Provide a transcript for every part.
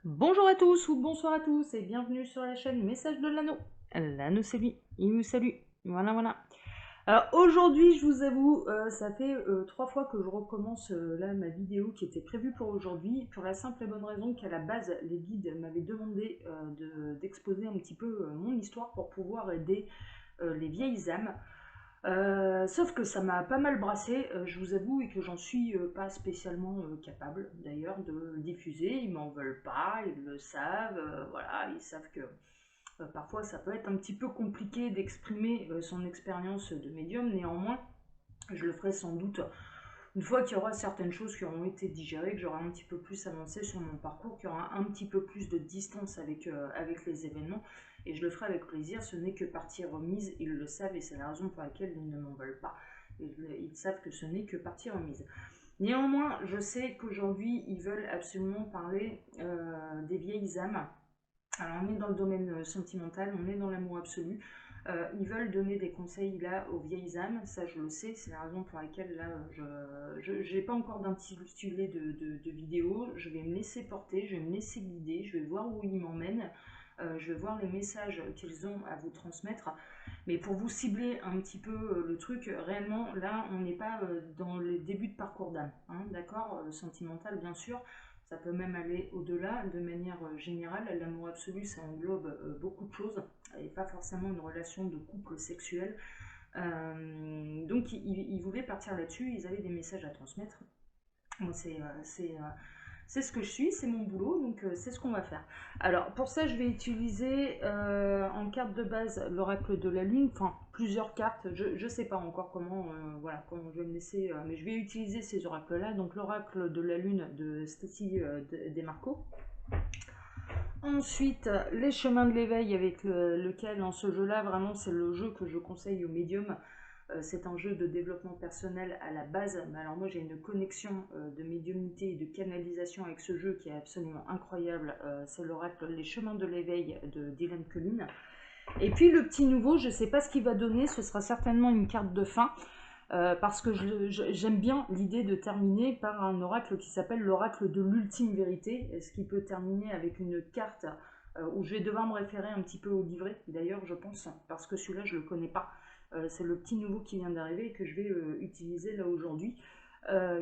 Bonjour à tous ou bonsoir à tous et bienvenue sur la chaîne Message de l'Anneau. L'anneau c'est lui, il vous salue. Voilà. Alors aujourd'hui, je vous avoue, ça fait 3 fois que je recommence là ma vidéo qui était prévue pour aujourd'hui, pour la simple et bonne raison qu'à la base, les guides m'avaient demandé d'exposer un petit peu mon histoire pour pouvoir aider les vieilles âmes. Sauf que ça m'a pas mal brassé, je vous avoue, et que j'en suis pas spécialement capable d'ailleurs de le diffuser. Ils m'en veulent pas, ils le savent, voilà, ils savent que parfois ça peut être un petit peu compliqué d'exprimer son expérience de médium. Néanmoins, je le ferai sans doute une fois qu'il y aura certaines choses qui auront été digérées, que j'aurai un petit peu plus avancé sur mon parcours, qu'il y aura un petit peu plus de distance avec les événements, et je le ferai avec plaisir. Ce n'est que partie remise, ils le savent, et c'est la raison pour laquelle ils ne m'en veulent pas. Ils savent que ce n'est que partie remise. Néanmoins, je sais qu'aujourd'hui, ils veulent absolument parler des vieilles âmes. Alors, on est dans le domaine sentimental, on est dans l'amour absolu. Ils veulent donner des conseils là aux vieilles âmes, ça je le sais, c'est la raison pour laquelle là je n'ai pas encore d'intitulé de vidéo. Je vais me laisser porter, je vais me laisser guider, je vais voir où ils m'emmènent, je vais voir les messages qu'ils ont à vous transmettre. Mais pour vous cibler un petit peu le truc, réellement là on n'est pas dans les débuts de parcours d'âme, hein, d'accord, sentimental bien sûr. Ça peut même aller au-delà, de manière générale. L'amour absolu, ça englobe beaucoup de choses, et pas forcément une relation de couple sexuel. Donc, ils voulaient partir là-dessus, ils avaient des messages à transmettre. Moi, c'est ce que je suis, c'est mon boulot, donc c'est ce qu'on va faire. Alors pour ça, je vais utiliser en carte de base l'oracle de la lune, enfin plusieurs cartes, je ne sais pas encore comment, voilà, comment je vais me laisser, mais je vais utiliser ces oracles-là. Donc l'oracle de la lune de Stacy Demarco. Ensuite, les chemins de l'éveil avec lequel, dans ce jeu-là, vraiment c'est le jeu que je conseille aux médiums. C'est un jeu de développement personnel à la base, mais alors moi j'ai une connexion de médiumnité et de canalisation avec ce jeu qui est absolument incroyable. C'est l'oracle Les Chemins de l'éveil de Dylan Collin. Et puis le petit nouveau, je ne sais pas ce qu'il va donner, ce sera certainement une carte de fin, parce que j'aime bien l'idée de terminer par un oracle qui s'appelle l'oracle de l'ultime vérité, ce qui peut terminer avec une carte où je vais devoir me référer un petit peu au livret, d'ailleurs je pense, parce que celui-là je ne le connais pas. C'est le petit nouveau qui vient d'arriver et que je vais utiliser là aujourd'hui,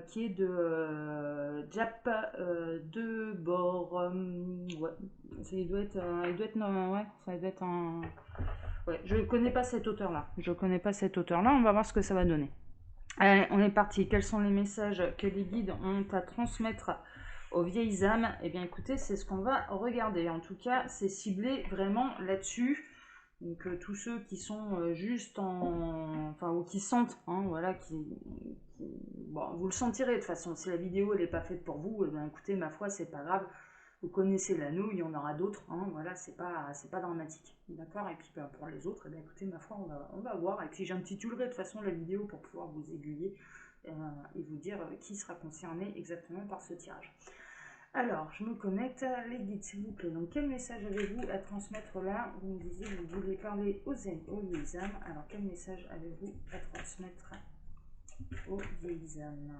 qui est de Jap de Borum. Ouais, ouais, ça doit être un. Ouais, je ne connais pas cet auteur-là. Je connais pas cet auteur-là. On va voir ce que ça va donner. Allez, on est parti. Quels sont les messages que les guides ont à transmettre aux vieilles âmes? Eh bien, écoutez, c'est ce qu'on va regarder. En tout cas, c'est ciblé vraiment là-dessus. Donc, tous ceux qui sont juste en. Enfin, ou qui sentent, hein, voilà, Bon, vous le sentirez de toute façon. Si la vidéo elle n'est pas faite pour vous, eh bien, écoutez, ma foi, c'est pas grave. Vous connaissez l'anneau, il y en aura d'autres, hein, voilà, c'est pas dramatique, d'accord. Et puis pour les autres, eh bien, écoutez, ma foi, on va voir. Et puis j'intitulerai de toute façon la vidéo pour pouvoir vous aiguiller et vous dire qui sera concerné exactement par ce tirage. Alors, je me connecte, les guides s'il vous plaît. Donc, quel message avez-vous à transmettre là? Vous me disiez que vous voulez parler aux vieilles âmes. Alors, quel message avez-vous à transmettre aux vieilles âmes?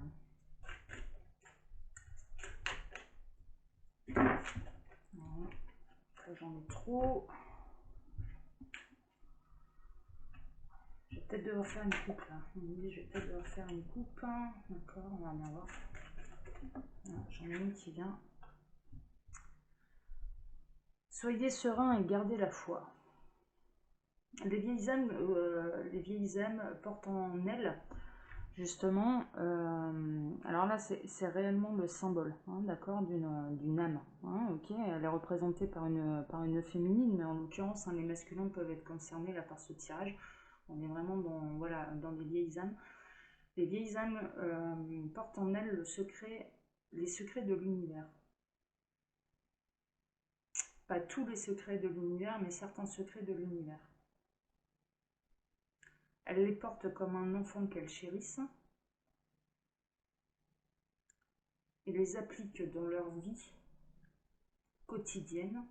Voilà. Là, j'en ai trop. Je vais peut-être devoir faire une coupe là. Je vais peut-être devoir faire une coupe. D'accord, on va bien voir. J'en ai une qui vient. Soyez serein et gardez la foi. Les vieilles âmes portent en elles justement. Alors là, c'est réellement le symbole, hein, d'accord, d'une âme. Hein, ok, elle est représentée par une féminine, mais en l'occurrence, hein, les masculins peuvent être concernés là par ce tirage. On est vraiment dans les vieilles âmes. Les vieilles âmes portent en elles les secrets de l'univers. Pas tous les secrets de l'univers, mais certains secrets de l'univers. Elles les portent comme un enfant qu'elles chérissent et les appliquent dans leur vie quotidienne,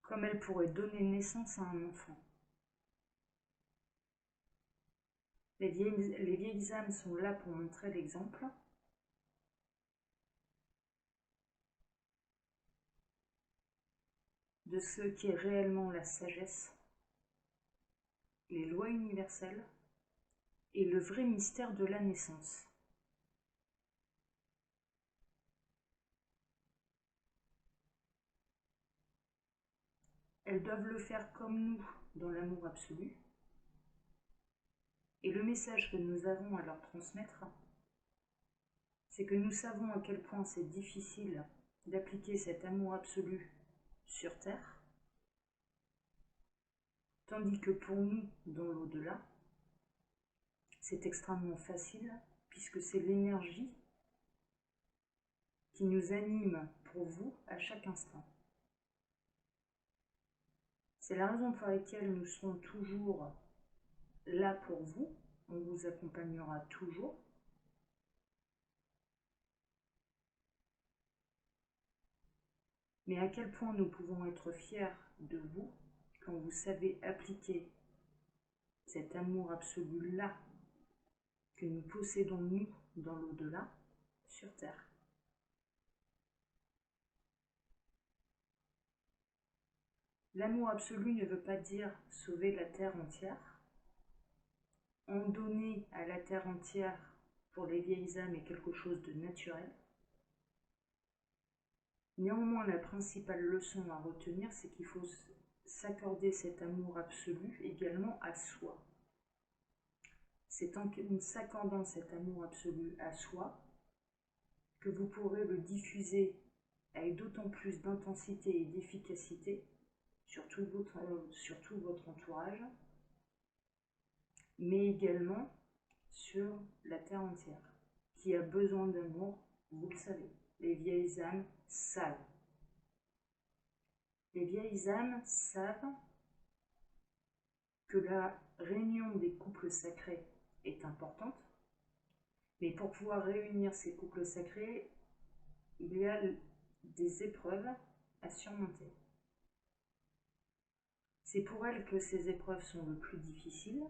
comme elles pourraient donner naissance à un enfant. Les vieilles âmes sont là pour montrer l'exemple. de ce qui est réellement la sagesse, les lois universelles et le vrai mystère de la naissance. Elles doivent le faire comme nous dans l'amour absolu. Et le message que nous avons à leur transmettre, c'est que nous savons à quel point c'est difficile d'appliquer cet amour absolu sur Terre, tandis que pour nous, dans l'au-delà, c'est extrêmement facile, puisque c'est l'énergie qui nous anime pour vous à chaque instant. C'est la raison pour laquelle nous serons toujours là pour vous, on vous accompagnera toujours. Mais à quel point nous pouvons être fiers de vous quand vous savez appliquer cet amour absolu-là que nous possédons nous dans l'au-delà sur Terre. L'amour absolu ne veut pas dire sauver la Terre entière. En donner à la Terre entière pour les vieilles âmes est quelque chose de naturel. Néanmoins, la principale leçon à retenir, c'est qu'il faut s'accorder cet amour absolu également à soi. C'est en s'accordant cet amour absolu à soi que vous pourrez le diffuser avec d'autant plus d'intensité et d'efficacité sur tout votre entourage, mais également sur la Terre entière, qui a besoin d'amour, vous le savez. Les vieilles âmes savent. Les vieilles âmes savent que la réunion des couples sacrés est importante, mais pour pouvoir réunir ces couples sacrés, il y a des épreuves à surmonter. C'est pour elles que ces épreuves sont le plus difficiles,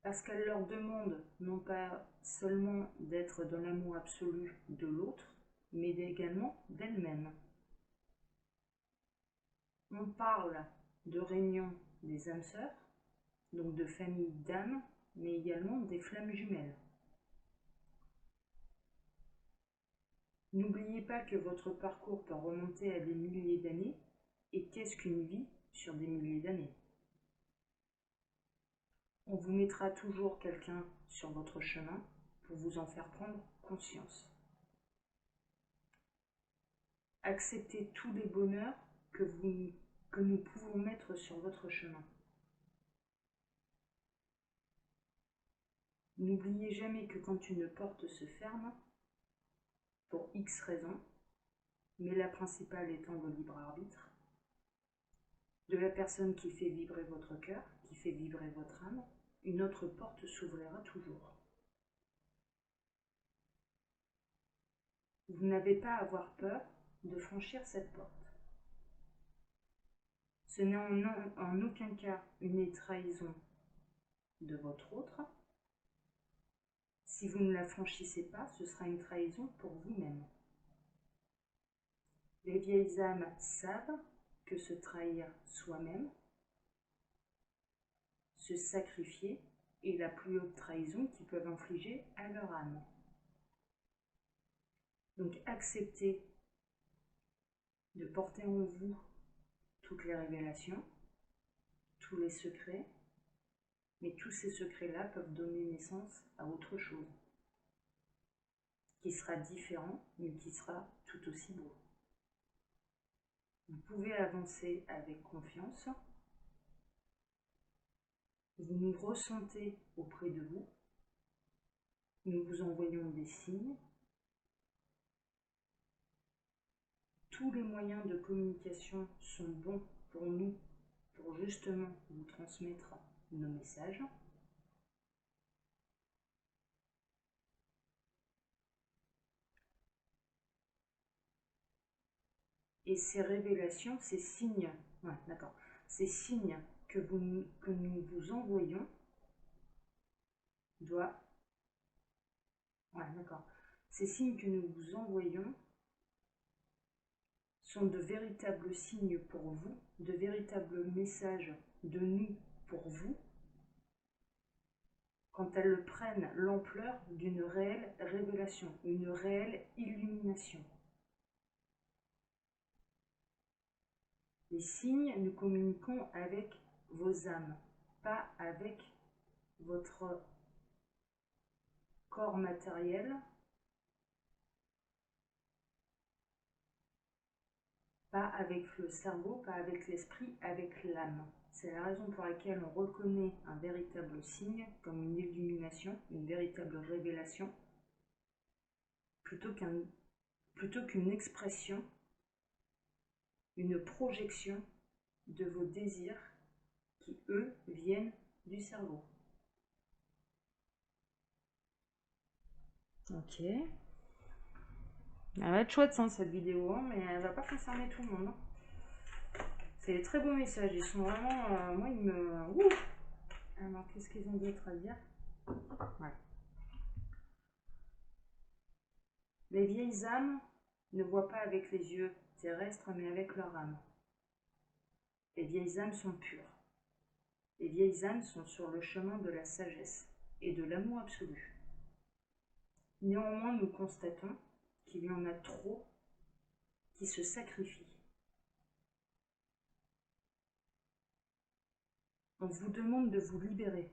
parce qu'elles leur demandent non pas seulement d'être dans l'amour absolu de l'autre, mais également d'elles-mêmes. On parle de réunion des âmes sœurs, donc de famille d'âmes, mais également des flammes jumelles. N'oubliez pas que votre parcours peut remonter à des milliers d'années, et qu'est-ce qu'une vie sur des milliers d'années? On vous mettra toujours quelqu'un sur votre chemin pour vous en faire prendre conscience. Acceptez tous les bonheurs que nous pouvons mettre sur votre chemin. N'oubliez jamais que quand une porte se ferme, pour X raisons, mais la principale étant le libre arbitre, de la personne qui fait vibrer votre cœur, qui fait vibrer votre âme, une autre porte s'ouvrira toujours. Vous n'avez pas à avoir peur de franchir cette porte. Ce n'est en aucun cas une trahison de votre autre. Si vous ne la franchissez pas, ce sera une trahison pour vous-même. Les vieilles âmes savent que se trahir soi-même, se sacrifier, est la plus haute trahison qu'ils peuvent infliger à leur âme. Donc acceptez de porter en vous toutes les révélations, tous les secrets, mais tous ces secrets-là peuvent donner naissance à autre chose, qui sera différent, mais qui sera tout aussi beau. Vous pouvez avancer avec confiance. Vous nous ressentez auprès de vous. Nous vous envoyons des signes. Tous les moyens de communication sont bons pour nous, pour justement vous transmettre nos messages. Et ces révélations, ces signes, ces signes que nous vous envoyons ces signes que nous vous envoyons sont de véritables signes pour vous, de véritables messages de nous pour vous, quand elles prennent l'ampleur d'une réelle révélation, une réelle illumination. Les signes, nous communiquons avec vos âmes, pas avec votre corps matériel, pas avec le cerveau, pas avec l'esprit, avec l'âme. C'est la raison pour laquelle on reconnaît un véritable signe comme une illumination, une véritable révélation, plutôt qu'une expression, une projection de vos désirs qui, eux, viennent du cerveau. Ok. Elle va être chouette cette vidéo, hein, mais elle va pas concerner tout le monde. Hein. C'est des très beaux messages, ils sont vraiment... moi, ils me... Ouh. Alors, qu'est-ce qu'ils ont d'autre à dire? Ouais. Les vieilles âmes ne voient pas avec les yeux terrestres, mais avec leur âme. Les vieilles âmes sont pures. Les vieilles âmes sont sur le chemin de la sagesse et de l'amour absolu. Néanmoins, nous constatons qu'il y en a trop qui se sacrifient. On vous demande de vous libérer.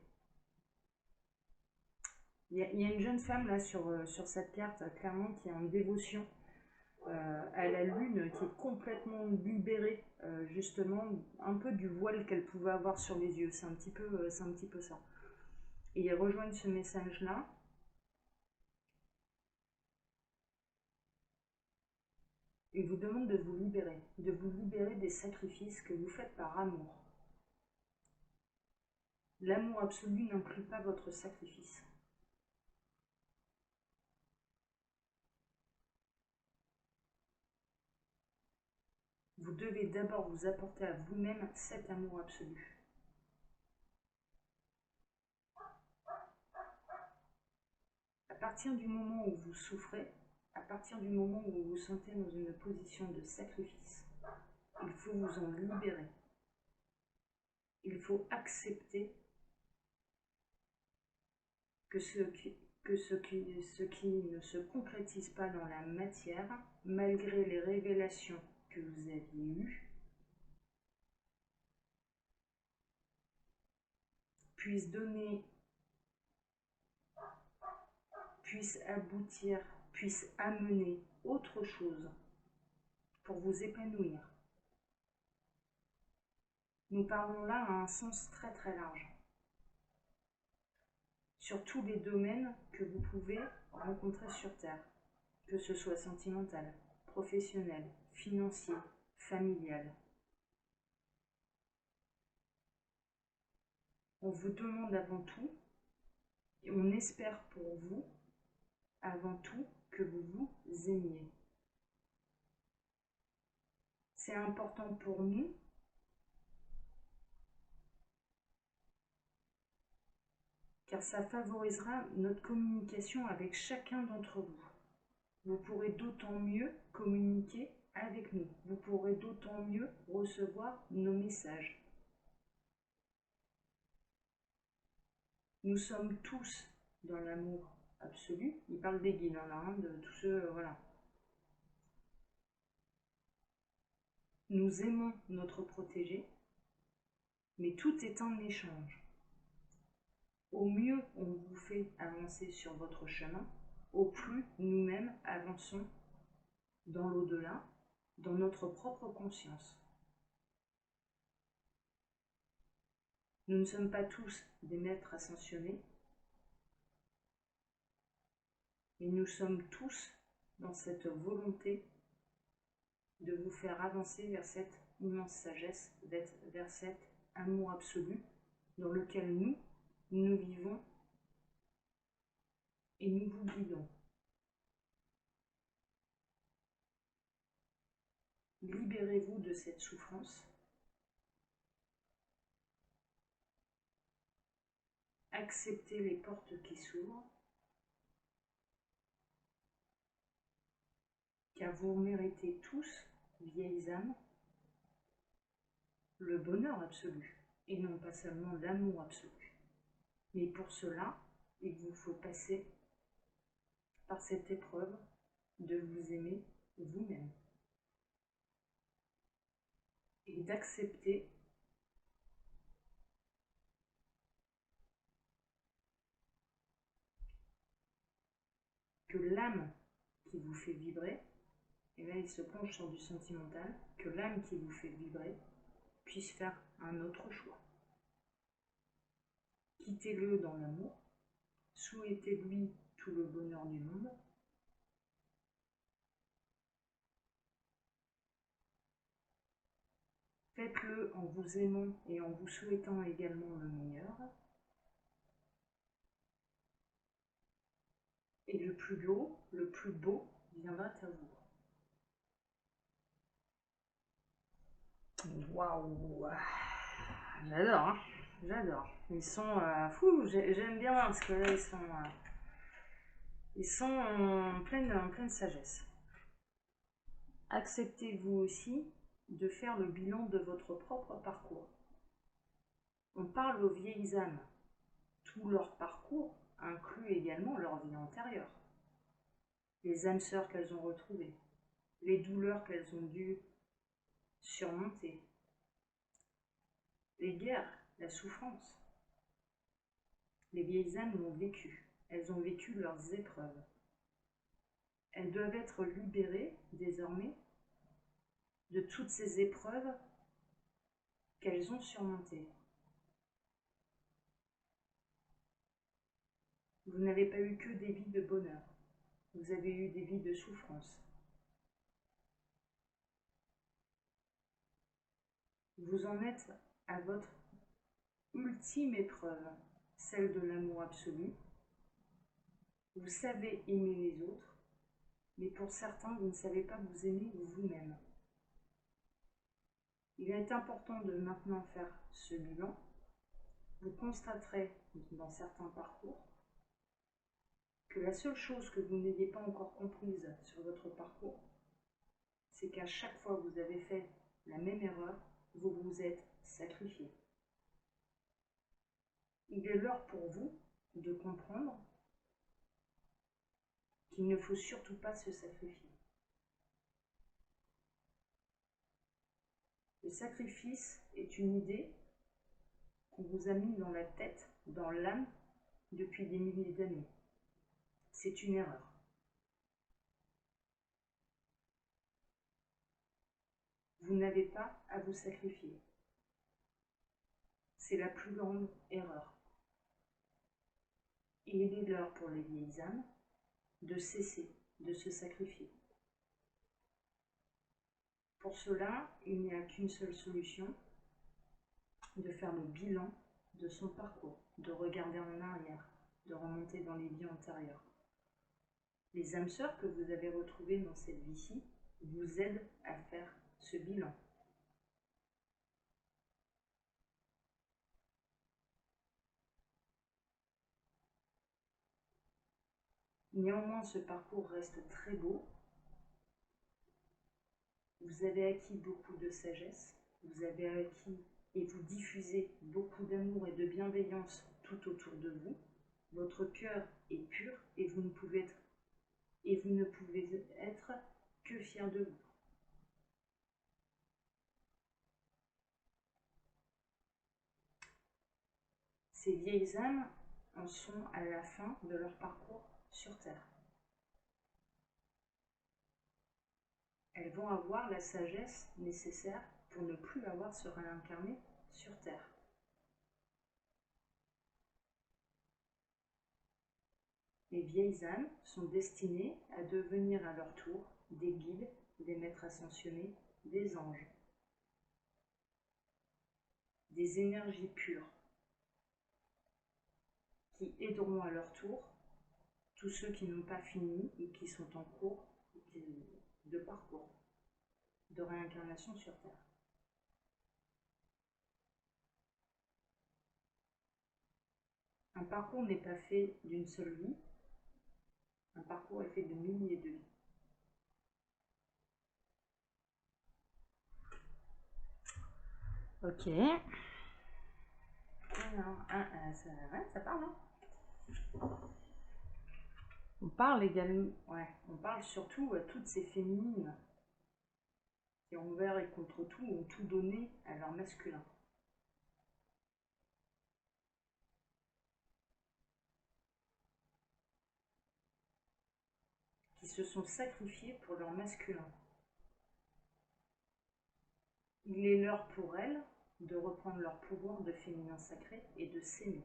Il y a une jeune femme là sur cette carte, clairement, qui est en dévotion à la lune, qui est complètement libérée, justement, un peu du voile qu'elle pouvait avoir sur les yeux. C'est un petit peu ça. Et ils rejoignent ce message-là. Il vous demande de vous libérer des sacrifices que vous faites par amour. L'amour absolu n'inclut pas votre sacrifice. Vous devez d'abord vous apporter à vous-même cet amour absolu. À partir du moment où vous souffrez, à partir du moment où vous vous sentez dans une position de sacrifice, il faut vous en libérer. Il faut accepter que ce qui ne se concrétise pas dans la matière, malgré les révélations que vous aviez eues, puisse donner, puisse aboutir, puisse amener autre chose pour vous épanouir. Nous parlons là à un sens très très large, sur tous les domaines que vous pouvez rencontrer sur Terre, que ce soit sentimental, professionnel, financier, familial. On vous demande avant tout, et on espère pour vous, avant tout, que vous vous aimiez. C'est important pour nous car ça favorisera notre communication avec chacun d'entre vous. Vous pourrez d'autant mieux communiquer avec nous. Vous pourrez d'autant mieux recevoir nos messages. Nous sommes tous dans l'amour absolu. Il parle des guides, hein, de tous ceux, voilà. Nous aimons notre protégé, mais tout est un échange. Au mieux on vous fait avancer sur votre chemin, au plus nous-mêmes avançons dans l'au-delà, dans notre propre conscience. Nous ne sommes pas tous des maîtres ascensionnés, mais nous sommes tous dans cette volonté de vous faire avancer vers cette immense sagesse, vers cet amour absolu dans lequel nous vivons et nous vous guidons. Libérez-vous de cette souffrance. Acceptez les portes qui s'ouvrent, car vous méritez tous vieilles âmes, le bonheur absolu, et non pas seulement l'amour absolu. Mais pour cela, il vous faut passer par cette épreuve de vous aimer vous-même et d'accepter que l'âme qui vous fait vibrer, et là il se plonge sur du sentimental, que l'âme qui vous fait vibrer puisse faire un autre choix. Quittez-le dans l'amour, souhaitez-lui tout le bonheur du monde, faites-le en vous aimant et en vous souhaitant également le meilleur, et le plus beau viendra à vous. Waouh, j'adore, hein, j'adore. Ils sont fous, j'aime bien parce que là ils sont en pleine sagesse. Acceptez-vous aussi de faire le bilan de votre propre parcours. On parle aux vieilles âmes. Tout leur parcours inclut également leur vie antérieure. Les âmes sœurs qu'elles ont retrouvées, les douleurs qu'elles ont dû surmonter, les guerres, la souffrance. Les vieilles âmes l'ont vécu. Elles ont vécu leurs épreuves. Elles doivent être libérées désormais de toutes ces épreuves qu'elles ont surmontées. Vous n'avez pas eu que des vies de bonheur. Vous avez eu des vies de souffrance. Vous en êtes à votre ultime épreuve, celle de l'amour absolu. Vous savez aimer les autres, mais pour certains, vous ne savez pas vous aimer vous-même. Il est important de maintenant faire ce bilan. Vous constaterez dans certains parcours que la seule chose que vous n'ayez pas encore comprise sur votre parcours, c'est qu'à chaque fois que vous avez fait la même erreur, vous vous êtes sacrifié. Il est l'heure pour vous de comprendre qu'il ne faut surtout pas se sacrifier. Le sacrifice est une idée qu'on vous a mise dans la tête, dans l'âme, depuis des milliers d'années. C'est une erreur. Vous n'avez pas à vous sacrifier. C'est la plus grande erreur. Et il est l'heure pour les vieilles âmes de cesser de se sacrifier. Pour cela, il n'y a qu'une seule solution, de faire le bilan de son parcours, de regarder en arrière, de remonter dans les vies antérieures. Les âmes sœurs que vous avez retrouvées dans cette vie-ci vous aident à faire ce bilan. Néanmoins, ce parcours reste très beau. Vous avez acquis beaucoup de sagesse, vous avez acquis et vous diffusez beaucoup d'amour et de bienveillance tout autour de vous. Votre cœur est pur et vous ne pouvez être que fier de vous. Ces vieilles âmes en sont à la fin de leur parcours sur Terre. Elles vont avoir la sagesse nécessaire pour ne plus avoir à se réincarner sur Terre. Les vieilles âmes sont destinées à devenir à leur tour des guides, des maîtres ascensionnés, des anges, des énergies pures qui aideront à leur tour tous ceux qui n'ont pas fini et qui sont en cours de parcours de réincarnation sur Terre. Un parcours n'est pas fait d'une seule vie, un parcours est fait de milliers de vies. Ok. Alors, ouais, ça parle, hein. On parle également, ouais, on parle surtout à toutes ces féminines qui envers et contre tout ont tout donné à leur masculin. Qui se sont sacrifiées pour leur masculin. Il est l'heure pour elles de reprendre leur pouvoir de féminin sacré et de s'aimer.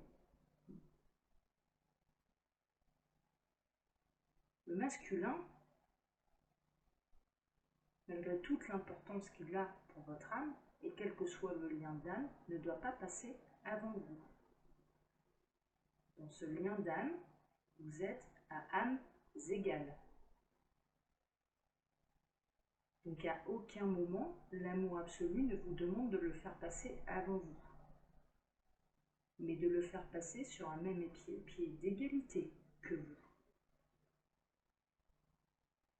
Le masculin, malgré toute l'importance qu'il a pour votre âme, et quel que soit le lien d'âme, ne doit pas passer avant vous. Dans ce lien d'âme, vous êtes à âmes égales. Donc à aucun moment, l'amour absolu ne vous demande de le faire passer avant vous, mais de le faire passer sur un même pied d'égalité que vous.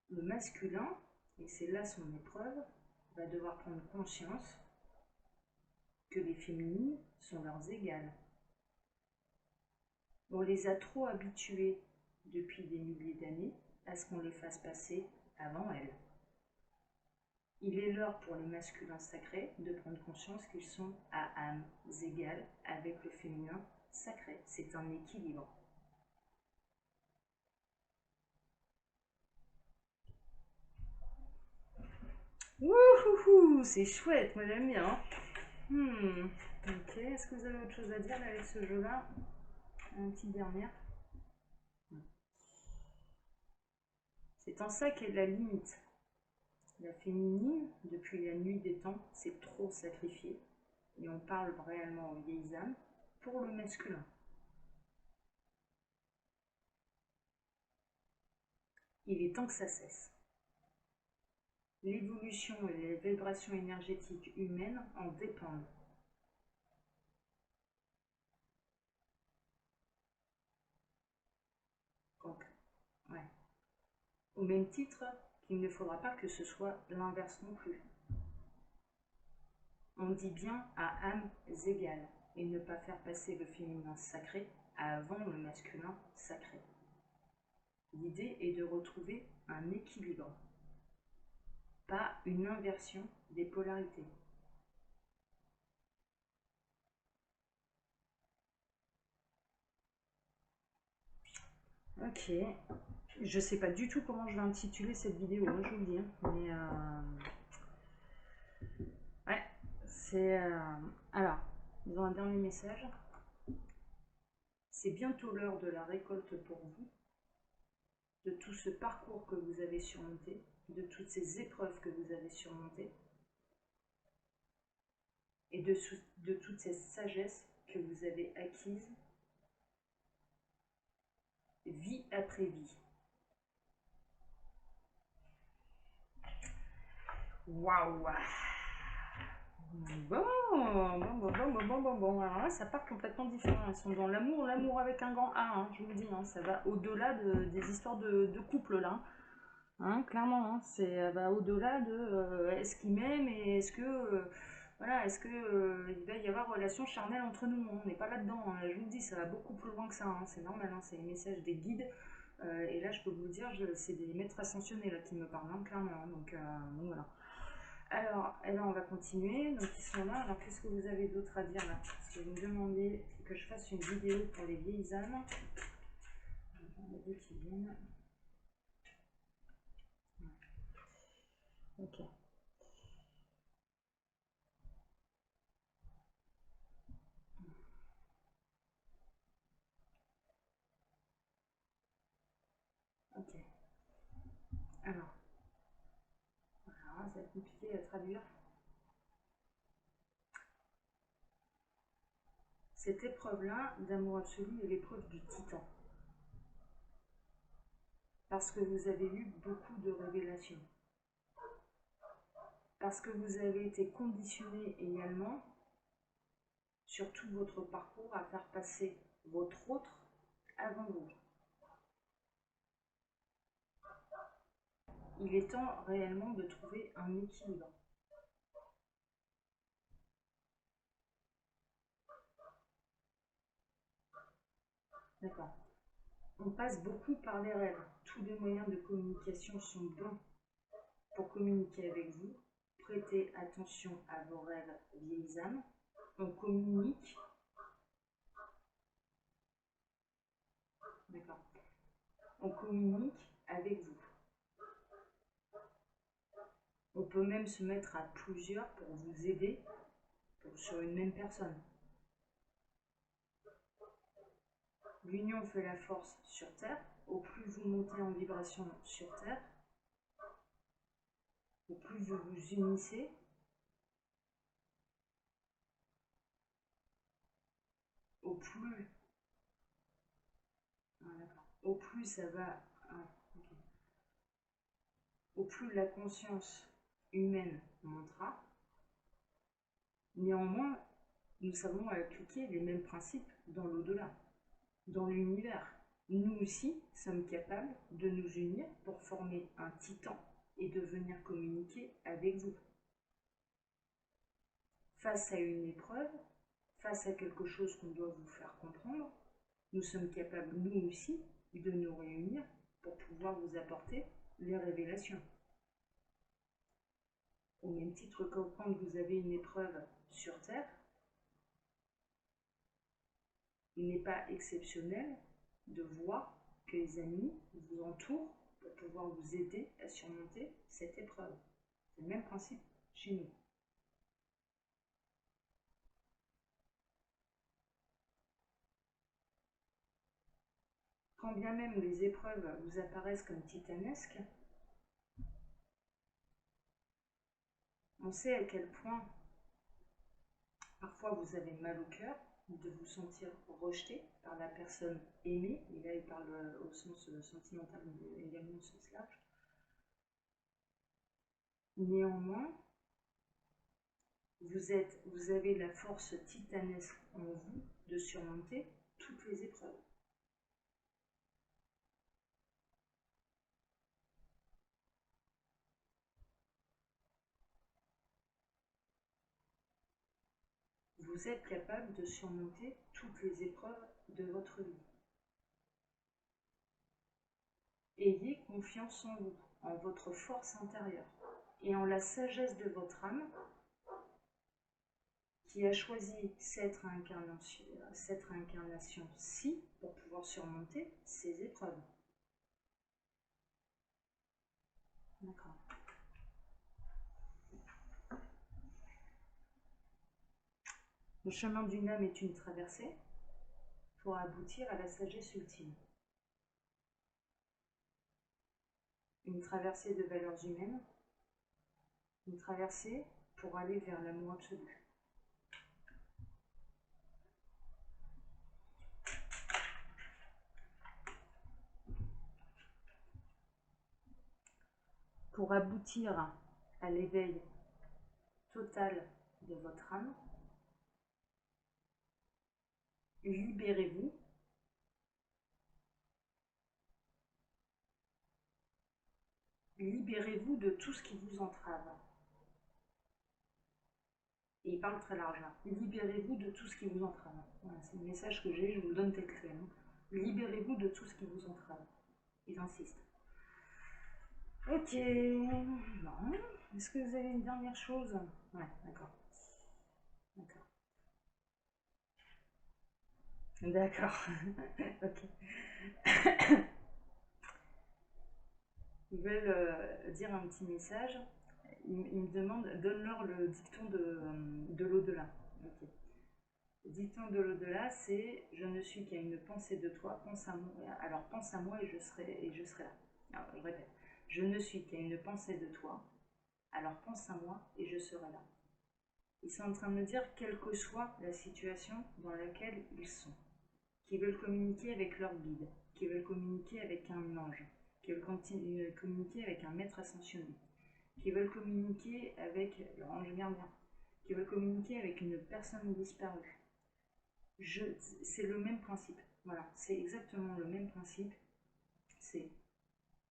Le masculin, et c'est là son épreuve, va devoir prendre conscience que les féminines sont leurs égales. On les a trop habituées depuis des milliers d'années à ce qu'on les fasse passer avant elles. Il est l'heure pour les masculins sacrés de prendre conscience qu'ils sont à âmes égales avec le féminin sacré. C'est un équilibre. Wouhouhou, c'est chouette, moi j'aime bien. Ok, est-ce que vous avez autre chose à dire avec ce jeu-là? Un petit dernier. C'est en ça qu'est la limite. La féminine, depuis la nuit des temps, s'est trop sacrifiée. Et on parle réellement aux vieilles âmes pour le masculin. Il est temps que ça cesse. L'évolution et les vibrations énergétiques humaines en dépendent. Donc, ouais. Au même titre qu'il ne faudra pas que ce soit l'inverse non plus. On dit bien à âmes égales et ne pas faire passer le féminin sacré avant le masculin sacré. L'idée est de retrouver un équilibre, pas une inversion des polarités. Ok, je sais pas du tout comment je vais intituler cette vidéo, hein, je vous le dis, hein, mais ouais, c'est alors, dans un dernier message, c'est bientôt l'heure de la récolte pour vous, de tout ce parcours que vous avez surmonté, de toutes ces épreuves que vous avez surmontées, et de toute cette sagesse que vous avez acquise vie après vie. Waouh! Bon. Alors là, ça part complètement différent. Ils sont dans l'amour avec un grand A, hein, je vous le dis. Hein, ça va au-delà des histoires de couple, là. Hein, clairement, hein, c'est au-delà de est-ce qu'il m'aime et est-ce que voilà, est-ce que il va y avoir relation charnelle entre nous. On n'est pas là-dedans, hein. Je vous le dis, ça va beaucoup plus loin que ça, hein, c'est normal, hein, c'est les messages des guides. Et là, je peux vous dire, c'est des maîtres ascensionnés là, qui me parlent, hein, clairement. Hein, donc voilà. Alors, eh ben, on va continuer. Donc, ils sont là. Alors, qu'est-ce que vous avez d'autre à dire là? Parce que vous me demandez que je fasse une vidéo pour les vieilles âmes. Qui viennent. Ok. Ok. Alors, ça va être compliqué à traduire. Cette épreuve-là d'amour absolu est l'épreuve du titan. Parce que vous avez eu beaucoup de révélations. Parce que vous avez été conditionné également sur tout votre parcours à faire passer votre autre avant vous. Il est temps réellement de trouver un équilibre. D'accord. On passe beaucoup par les rêves. Tous les moyens de communication sont bons pour communiquer avec vous. Prêtez attention à vos rêves, vieilles âmes. On communique. D'accord. On communique avec vous. On peut même se mettre à plusieurs pour vous aider sur une même personne. L'union fait la force sur Terre. Au plus vous montez en vibration sur Terre, au plus vous vous unissez, au plus, au plus ça va, au plus la conscience humaine montera. Néanmoins, nous savons appliquer les mêmes principes dans l'au-delà, dans l'univers. Nous aussi sommes capables de nous unir pour former un titan et de venir communiquer avec vous. Face à une épreuve, face à quelque chose qu'on doit vous faire comprendre, nous sommes capables, nous aussi, de nous réunir pour pouvoir vous apporter les révélations. Au même titre que quand vous avez une épreuve sur Terre, il n'est pas exceptionnel de voir que les amis vous entourent pour pouvoir vous aider à surmonter cette épreuve. C'est le même principe chez nous. Quand bien même les épreuves vous apparaissent comme titanesques, on sait à quel point parfois vous avez mal au cœur de vous sentir rejeté par la personne aimée, et là il parle au sens sentimental mais également au sens large. Néanmoins, vous avez la force titanesque en vous de surmonter toutes les épreuves. Vous êtes capable de surmonter toutes les épreuves de votre vie. Ayez confiance en vous, en votre force intérieure et en la sagesse de votre âme qui a choisi cette réincarnation-ci pour pouvoir surmonter ces épreuves. D'accord. Le chemin d'une âme est une traversée pour aboutir à la sagesse ultime. Une traversée de valeurs humaines, une traversée pour aller vers l'amour absolu. Pour aboutir à l'éveil total de votre âme, libérez-vous de tout ce qui vous entrave. Et il parle très large là. Libérez-vous de tout ce qui vous entrave. Voilà, c'est le message que j'ai, je vous le donne tel quel. Libérez-vous de tout ce qui vous entrave. Ils insistent. Ok. Bon. Est-ce que vous avez une dernière chose? Ouais, d'accord. D'accord. Ok. Ils veulent dire un petit message. Ils me demandent, donne-leur le dicton de l'au-delà. Ok. Le dicton de l'au-delà, c'est je ne suis qu'à une pensée de toi, pense à moi. Alors pense à moi et je serai là. Alors, je répète, je ne suis qu'à une pensée de toi, alors pense à moi et je serai là. Ils sont en train de me dire, quelle que soit la situation dans laquelle ils sont, qui veulent communiquer avec leur guide, qui veulent communiquer avec un ange, qui veulent communiquer avec un maître ascensionné, qui veulent communiquer avec leur ange gardien, qui veulent communiquer avec une personne disparue. C'est le même principe. Voilà, c'est exactement le même principe. C'est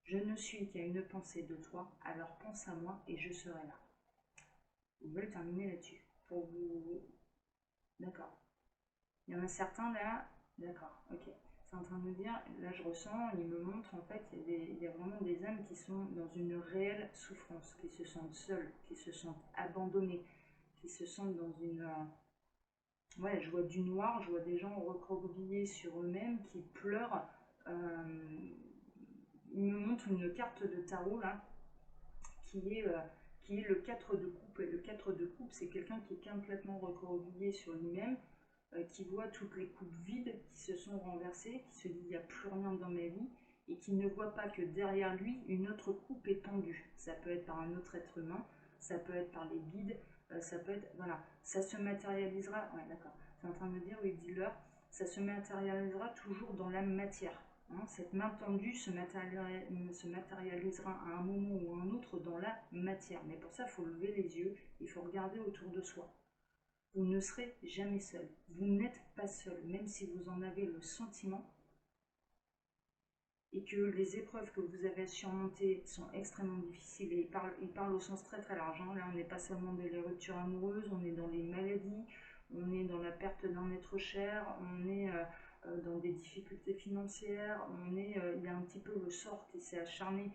je ne suis qu'à une pensée de toi, alors pense à moi et je serai là. Ils veulent terminer là-dessus. Pour vous. D'accord. Il y en a certains là. D'accord, ok. C'est en train de me dire, là je ressens, il me montre en fait, il y a vraiment des âmes qui sont dans une réelle souffrance, qui se sentent seules, qui se sentent abandonnées, qui se sentent dans une... ouais, je vois du noir, je vois des gens recroquevillés sur eux-mêmes, qui pleurent. Euh, il me montre une carte de tarot là, qui est, euh, qui est le 4 de coupe. Et le 4 de coupe, c'est quelqu'un qui est complètement recroquevillé sur lui-même, qui voit toutes les coupes vides qui se sont renversées, qui se dit il n'y a plus rien dans ma vie, et qui ne voit pas que derrière lui, une autre coupe est tendue. Ça peut être par un autre être humain, ça peut être par les guides, ça peut être... Voilà, ça se matérialisera... Ouais, d'accord. C'est en train de me dire, oui, dis-leur, ça se matérialisera toujours dans la matière. Hein, cette main tendue se matérialisera à un moment ou à un autre dans la matière. Mais pour ça, il faut lever les yeux, il faut regarder autour de soi. Vous ne serez jamais seul. Vous n'êtes pas seul, même si vous en avez le sentiment et que les épreuves que vous avez à surmonter sont extrêmement difficiles. Et il parle au sens très très large. Hein. Là, on n'est pas seulement dans les ruptures amoureuses, on est dans les maladies, on est dans la perte d'un être cher, on est dans des difficultés financières, il y a un petit peu le sort qui s'est acharné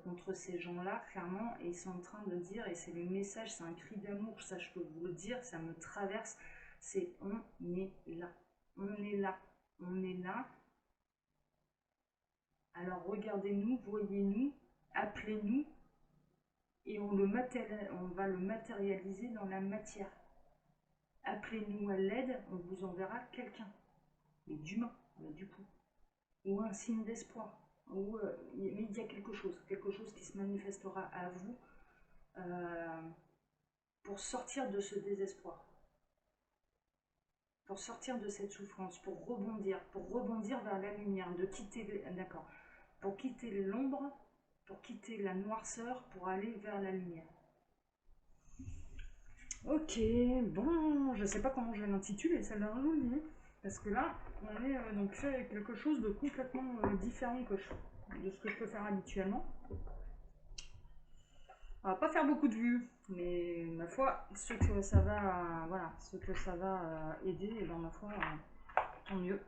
contre ces gens-là, clairement, et ils sont en train de dire, et c'est le message, c'est un cri d'amour, ça je peux vous le dire, ça me traverse, c'est on est là, on est là, on est là. Alors regardez-nous, voyez-nous, appelez-nous, et on va le matérialiser dans la matière. Appelez-nous à l'aide, on vous enverra quelqu'un, mais d'humain, du coup, ou un signe d'espoir. Mais il y a quelque chose qui se manifestera à vous euh, pour sortir de ce désespoir, pour sortir de cette souffrance, pour rebondir vers la lumière, d'accord, pour quitter l'ombre, pour quitter la noirceur, pour aller vers la lumière. Ok, bon, je sais pas comment je vais l'intituler, celle-là, je vous le dis, parce que là, on est donc fait quelque chose de complètement différent de ce que je peux faire habituellement. On va pas faire beaucoup de vues, mais ma foi, ceux que ça va, aider, et ben ma foi, tant mieux.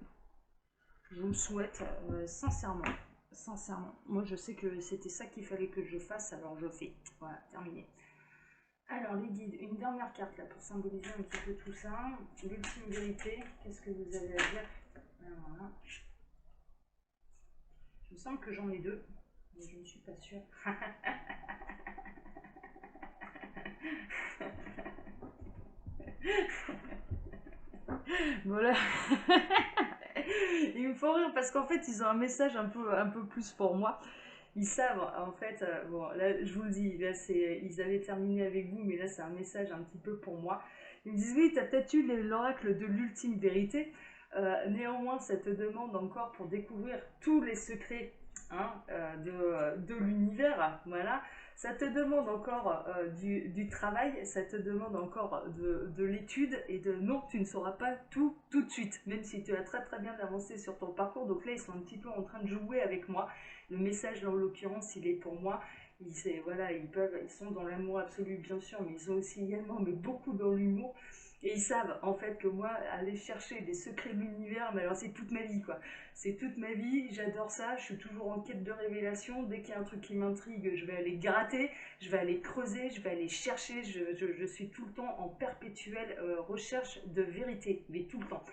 Je vous le souhaite sincèrement. Sincèrement. Moi, je sais que c'était ça qu'il fallait que je fasse, alors je fais. Voilà, terminé. Alors, les guides, une dernière carte là pour symboliser un petit peu tout ça. L'ultime vérité, qu'est-ce que vous avez à dire? Voilà. Je me semble que j'en ai deux, mais je ne suis pas sûre. Voilà. Ils me font rire parce qu'en fait, ils ont un message un peu plus pour moi. Ils savent, en fait, bon, là, je vous le dis, là, ils avaient terminé avec vous, mais là, c'est un message un petit peu pour moi. Ils me disent, oui, tu as peut-être eu l'oracle de l'ultime vérité. Néanmoins, ça te demande encore pour découvrir tous les secrets hein, de l'univers, voilà. Ça te demande encore du travail, ça te demande encore de l'étude et non, tu ne sauras pas tout de suite, même si tu as très très bien avancé sur ton parcours. Donc là, ils sont un petit peu en train de jouer avec moi. Le message, là, en l'occurrence, il est pour moi. Voilà, ils sont dans l'amour absolu, bien sûr, mais ils sont aussi également, mais beaucoup dans l'humour. Et ils savent en fait que moi, aller chercher des secrets de l'univers, mais alors c'est toute ma vie quoi. C'est toute ma vie, j'adore ça, je suis toujours en quête de révélation. Dès qu'il y a un truc qui m'intrigue, je vais aller gratter, je vais aller creuser, je vais aller chercher. Je suis tout le temps en perpétuelle recherche de vérité, mais tout le temps.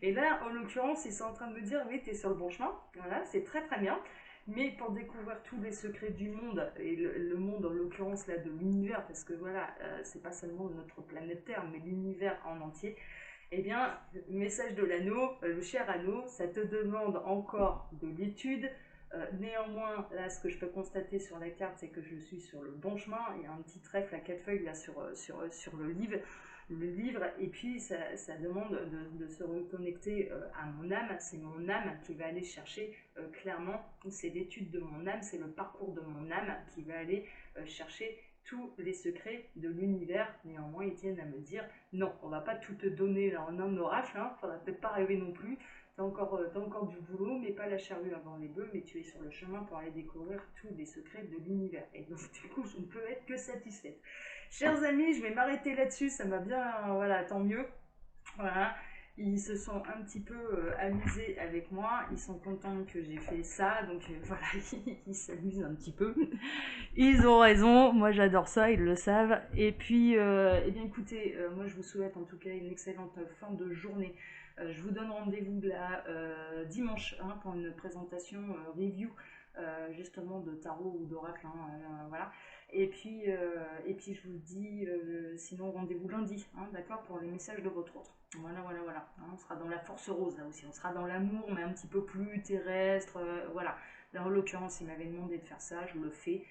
Et là, en l'occurrence, ils sont en train de me dire, oui, t'es sur le bon chemin, voilà, c'est très très bien. Mais pour découvrir tous les secrets du monde, et le monde en l'occurrence là de l'univers, parce que voilà, c'est pas seulement notre planète Terre, mais l'univers en entier, eh bien, message de l'anneau, le cher anneau, ça te demande encore de l'étude. Néanmoins, là, ce que je peux constater sur la carte, c'est que je suis sur le bon chemin. Il y a un petit trèfle à 4 feuilles là sur le livre. Et puis ça demande de se reconnecter à mon âme. C'est mon âme qui va aller chercher clairement, c'est l'étude de mon âme, c'est le parcours de mon âme qui va aller chercher tous les secrets de l'univers. Néanmoins, ils tiennent à me dire non, on va pas tout te donner là en un oracle, hein, faudra peut-être pas rêver non plus. T'as encore du boulot, mais pas la charrue avant les bœufs, mais tu es sur le chemin pour aller découvrir tous les secrets de l'univers. Et donc, du coup, je ne peux être que satisfaite. Chers amis, je vais m'arrêter là-dessus, ça m'a bien, voilà, tant mieux. Voilà. Ils se sont un petit peu amusés avec moi, ils sont contents que j'ai fait ça, donc voilà, ils s'amusent un petit peu. Ils ont raison, moi j'adore ça, ils le savent. Et puis, eh bien écoutez, moi je vous souhaite en tout cas une excellente fin de journée. Je vous donne rendez-vous là dimanche hein, pour une présentation review justement de tarot ou d'oracle, hein, voilà. Et puis je vous dis sinon rendez-vous lundi, hein, d'accord, pour les messages de votre autre. Voilà, voilà, voilà. Hein, on sera dans la force rose là aussi, on sera dans l'amour mais un petit peu plus terrestre, voilà. Là en l'occurrence il m'avait demandé de faire ça, je le fais.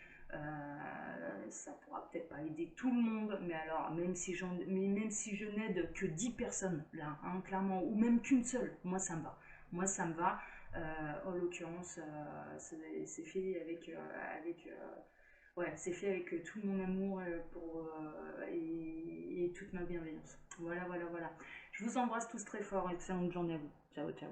Ça pourra peut-être pas aider tout le monde, mais alors même si je n'aide que 10 personnes là, hein, clairement, ou même qu'une seule, moi ça me va. Moi ça me va. En l'occurrence, c'est fait ouais, c'est fait avec tout mon amour et toute ma bienveillance. Voilà, voilà, voilà. Je vous embrasse tous très fort. Excellente journée à vous. Ciao, ciao.